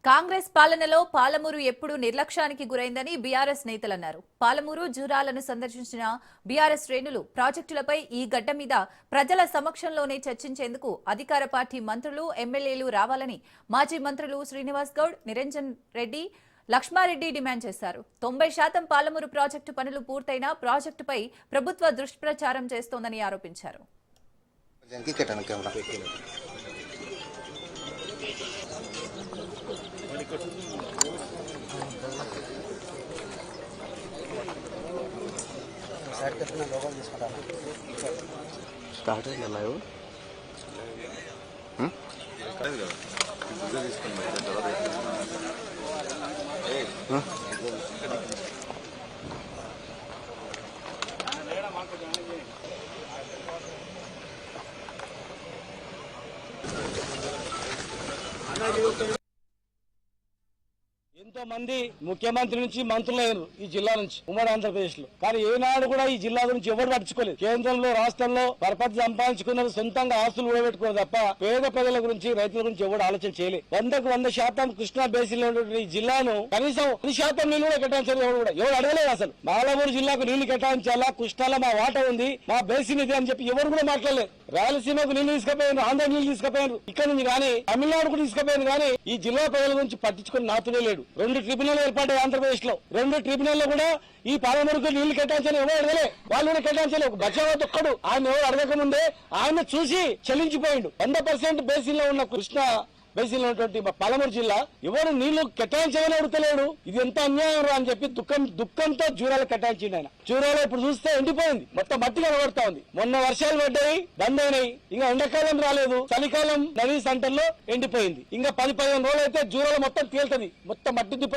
కాంగ్రెస్ పాలనలో పాలమూరు ఎప్పుడూ నిర్లక్ష్యానికి గురైందని బీఆర్ఎస్ నేతలన్నారు. పాలమూరు జూరాలను సందర్శించిన బీఆర్ఎస్ శ్రేణులు ప్రాజెక్టులపై ఈ గడ్డ మీద ప్రజల సమక్షంలోనే చర్చించేందుకు అధికార పార్టీ మంత్రులు, ఎమ్మెల్యేలు రావాలని మాజీ మంత్రులు శ్రీనివాస్ గౌడ్, నిరంజన్ రెడ్డి, లక్ష్మారెడ్డి డిమాండ్ చేశారు. 90% పాలమూరు ప్రాజెక్టు పనులు పూర్తయినా ప్రాజెక్టుపై ప్రభుత్వ దుష్ప్రచారం చేస్తోందని ఆరోపించారు. స్టార్ట్ అయింది లైవ్ ఎంతో మంది ముఖ్యమంత్రి నుంచి మంత్రులయ్యారు ఈ జిల్లా నుంచి, ఉమ్మడి ఆంధ్రప్రదేశ్ లో. కానీ ఏనాడు కూడా ఈ జిల్లా గురించి ఎవరు పట్టించుకోలేదు. కేంద్రంలో, రాష్ట్రంలో పరపతి సంపాదించుకున్నారు, సొంతంగా ఆస్తులు కూడబెట్టుకున్నారు తప్ప పేద ప్రజల గురించి, రైతుల గురించి ఎవరు ఆలోచన చేయలేదు. 100% కృష్ణా బేసిన్ లో ఉన్న ఈ జిల్లాను కనీసం 10% నీళ్లు కూడా కేటాయించాలి. ఎవరు అడగలేదు అసలు. పాలమూరు జిల్లాకు నీళ్లు కేటాయించాలా, కృష్ణాలో మా వాటా ఉంది, మా బేసిన్ ఇది అని చెప్పి ఎవరు కూడా మాట్లాడలేదు. రాయలసీమకు నీళ్లు తీసుకుపోయారు, ఆంధ్ర నీళ్లు తీసుకుపోయారు, ఇక్కడ నుంచి కానీ తమిళనాడుకు తీసుకుపోయారు. కానీ ఈ జిల్లా ప్రజల గురించి పట్టించుకుని నాతునే లేడు. 2 ట్రిబ్యునల్ ఏర్పాటు ఆంధ్రప్రదేశ్ లో. 2 ట్రిబ్యునల్ లో కూడా ఈ పాలమూరుకు నీళ్లు కేటాయించాలని ఎవరు అడగలే. వాళ్ళు కూడా కేటాయించలేదు. బచావా దొక్కడు ఆయన ఎవరు అడగక ముందే ఆయన చూసి చెల్లించిపోయిండు. 100% బేసిన్ లో ఉన్న కృష్ణా బేసిన్ లో ఉన్నటువంటి పాలమూరు జిల్లా ఎవరు నీళ్లు కేటాయించాలని అడుగుతలేడు. ఇది ఎంత అన్యాయం అని చెప్పి దుఃఖంతో జూరాలు కేటాయించిండు ఆయన. జూరాలో ఇప్పుడు చూస్తే ఎండిపోయింది, మొత్తం మట్టి కనబడతా ఉంది. మొన్న వర్షాలు పడ్డాయి, బంద్ అయినాయి. ఇంకా ఎండాకాలం రాలేదు, చలికాలం నదీ సెంటర్ లో ఎండిపోయింది. ఇంకా 10-15 రోజులు అయితే జూరాలు మొత్తం తేలుతుంది, మొత్తం మట్టి దిప్ప.